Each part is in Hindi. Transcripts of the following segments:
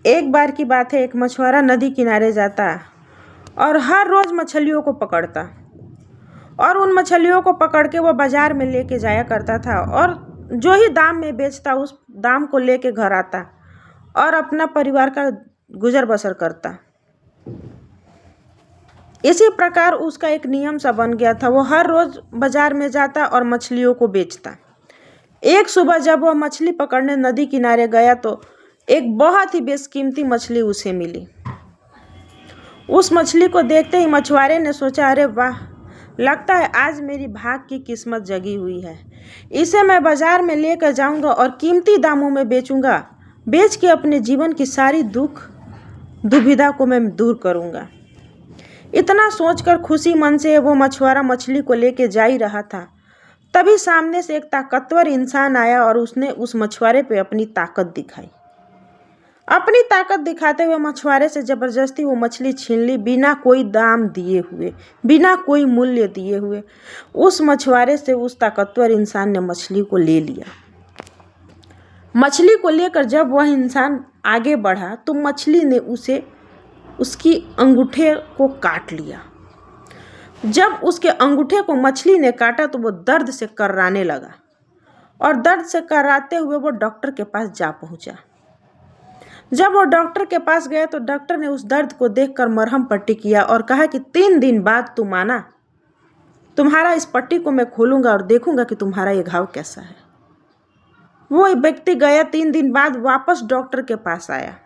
एक बार की बात है, एक मछुआरा नदी किनारे जाता और हर रोज मछलियों को पकड़ता और उन मछलियों को पकड़ के वो बाजार में लेके जाया करता था और जो ही दाम में बेचता उस दाम को लेके घर आता और अपना परिवार का गुजर बसर करता। इसी प्रकार उसका एक नियम सा बन गया था, वो हर रोज बाजार में जाता और मछलियों को बेचता। एक सुबह जब वह मछली पकड़ने नदी किनारे गया तो एक बहुत ही बेशकीमती मछली उसे मिली। उस मछली को देखते ही मछुआरे ने सोचा, अरे वाह, लगता है आज मेरी भाग की किस्मत जगी हुई है। इसे मैं बाजार में लेकर जाऊंगा और कीमती दामों में बेचूंगा। बेच के अपने जीवन की सारी दुख दुविधा को मैं दूर करूंगा। इतना सोचकर खुशी मन से वो मछुआरा मछली को लेके जा ही रहा था, तभी सामने से एक ताकतवर इंसान आया और उसने उस मछुआरे पे अपनी ताकत दिखाई। अपनी ताकत दिखाते हुए मछुआरे से जबरदस्ती वो मछली छीन ली, बिना कोई दाम दिए हुए, बिना कोई मूल्य दिए हुए। उस मछुआरे से उस ताकतवर इंसान ने मछली को ले लिया। मछली को लेकर जब वह इंसान आगे बढ़ा तो मछली ने उसकी अंगूठे को काट लिया। जब उसके अंगूठे को मछली ने काटा तो वो दर्द से कर्राने लगा और दर्द से कर्राते हुए वो डॉक्टर के पास जा पहुंचा। जब वो डॉक्टर के पास गया तो डॉक्टर ने उस दर्द को देखकर मरहम पट्टी किया और कहा कि 3 दिन बाद तुम आना, तुम्हारा इस पट्टी को मैं खोलूंगा और देखूंगा कि तुम्हारा ये घाव कैसा है। वो व्यक्ति गया, 3 दिन बाद वापस डॉक्टर के पास आया।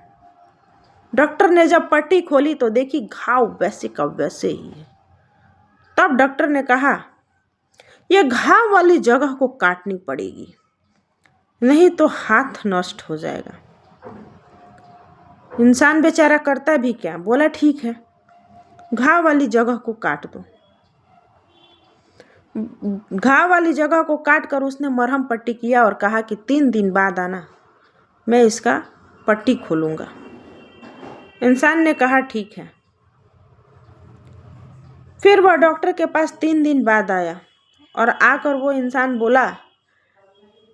डॉक्टर ने जब पट्टी खोली तो देखी घाव वैसे का वैसे ही है। तब डॉक्टर ने कहा, यह घाव वाली जगह को काटनी पड़ेगी, नहीं तो हाथ नष्ट हो जाएगा। इंसान बेचारा करता भी क्या, बोला ठीक है, घाव वाली जगह को काट दो। घाव वाली जगह को काट कर उसने मरहम पट्टी किया और कहा कि 3 दिन बाद आना, मैं इसका पट्टी खोलूंगा। इंसान ने कहा ठीक है। फिर वह डॉक्टर के पास 3 दिन बाद आया और आकर वो इंसान बोला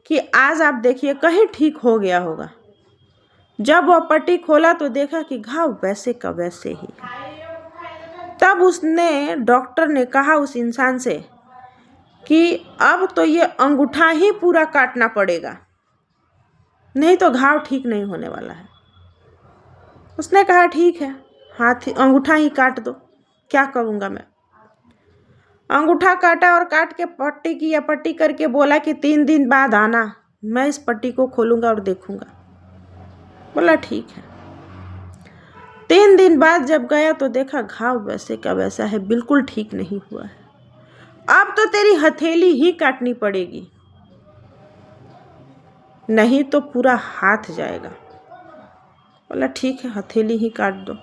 कि आज आप देखिए कहीं ठीक हो गया होगा। जब वह पट्टी खोला तो देखा कि घाव वैसे का वैसे ही। तब उसने डॉक्टर ने कहा उस इंसान से कि अब तो ये अंगूठा ही पूरा काटना पड़ेगा, नहीं तो घाव ठीक नहीं होने वाला है। उसने कहा ठीक है, अंगूठा ही काट दो, क्या करूँगा मैं। अंगूठा काटा और काट के पट्टी किया, पट्टी करके बोला कि 3 दिन बाद आना, मैं इस पट्टी को खोलूँगा और देखूँगा। बोला ठीक है। 3 दिन बाद जब गया तो देखा घाव वैसे का वैसा है, बिल्कुल ठीक नहीं हुआ है। अब तो तेरी हथेली ही काटनी पड़ेगी, नहीं तो पूरा हाथ जाएगा। बोला ठीक है, हथेली ही काट दो।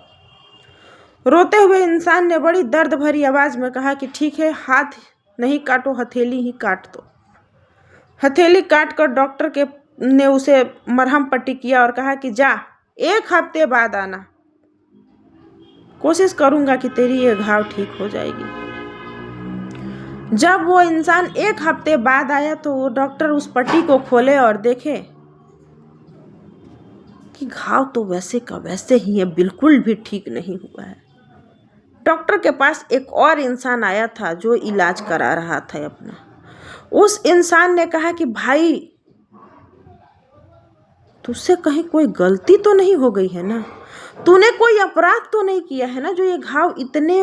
रोते हुए इंसान ने बड़ी दर्द भरी आवाज में कहा कि ठीक है, हाथ नहीं काटो, हथेली ही काट दो। हथेली काट कर डॉक्टर ने उसे मरहम पट्टी किया और कहा कि जा 1 हफ्ते बाद आना, कोशिश करूंगा कि तेरी ये घाव ठीक हो जाएगी। जब वो इंसान 1 हफ्ते बाद आया तो वो डॉक्टर उस पट्टी को खोले और देखे कि घाव तो वैसे का वैसे ही है, बिल्कुल भी ठीक नहीं हुआ है। डॉक्टर के पास एक और इंसान आया था जो इलाज करा रहा था अपना। उस इंसान ने कहा कि भाई, तुझसे कहीं कोई गलती तो नहीं हो गई है ना, तूने कोई अपराध तो नहीं किया है ना, जो ये घाव इतने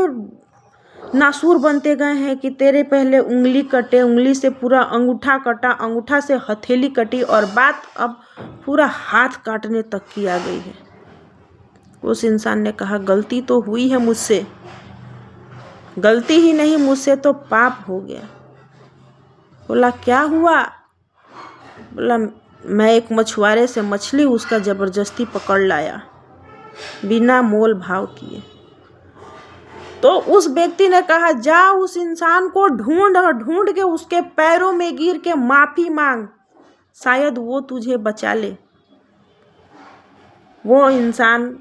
नासूर बनते गए हैं कि तेरे पहले उंगली कटे, उंगली से पूरा अंगूठा कटा, अंगूठा से हथेली कटी और बात अब पूरा हाथ काटने तक की आ गई है। उस इंसान ने कहा गलती तो हुई है मुझसे, गलती ही नहीं मुझसे तो पाप हो गया। बोला क्या हुआ। बोला मैं एक मछुआरे से मछली उसका जबरदस्ती पकड़ लाया, बिना मोल भाव किए। तो उस व्यक्ति ने कहा जा उस इंसान को ढूंढ और ढूंढ के उसके पैरों में गिर के माफी मांग, शायद वो तुझे बचा ले। वो इंसान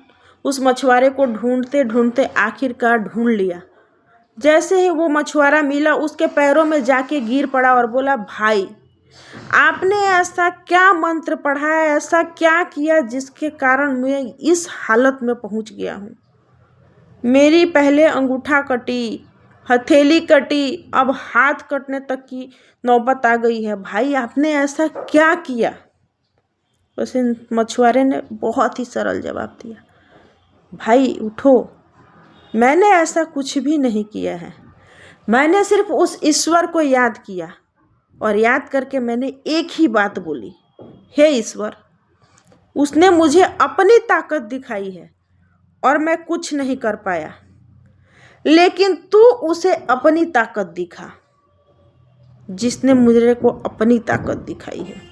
उस मछुआरे को ढूंढते ढूंढते आखिरकार ढूंढ लिया। जैसे ही वो मछुआरा मिला उसके पैरों में जाके गिर पड़ा और बोला भाई, आपने ऐसा क्या मंत्र पढ़ा है, ऐसा क्या किया जिसके कारण मैं इस हालत में पहुंच गया हूँ। मेरी पहले अंगूठा कटी, हथेली कटी, अब हाथ कटने तक की नौबत आ गई है। भाई आपने ऐसा क्या किया। उस मछुआरे ने बहुत ही सरल जवाब दिया, भाई उठो, मैंने ऐसा कुछ भी नहीं किया है। मैंने सिर्फ उस ईश्वर को याद किया और याद करके मैंने एक ही बात बोली, हे ईश्वर, उसने मुझे अपनी ताकत दिखाई है और मैं कुछ नहीं कर पाया, लेकिन तू उसे अपनी ताकत दिखा जिसने मुझे को अपनी ताकत दिखाई है।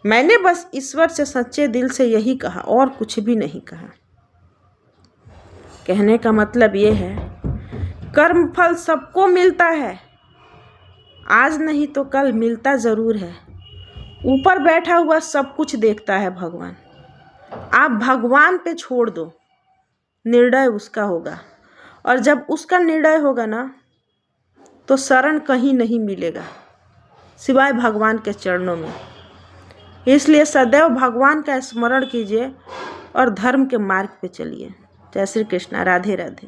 मैंने बस ईश्वर से सच्चे दिल से यही कहा और कुछ भी नहीं कहा। कहने का मतलब ये है, कर्म फल सबको मिलता है, आज नहीं तो कल मिलता ज़रूर है। ऊपर बैठा हुआ सब कुछ देखता है भगवान। आप भगवान पे छोड़ दो, निर्णय उसका होगा, और जब उसका निर्णय होगा ना तो शरण कहीं नहीं मिलेगा सिवाय भगवान के चरणों में। इसलिए सदैव भगवान का स्मरण कीजिए और धर्म के मार्ग पे चलिए। जय श्री कृष्णा। राधे राधे।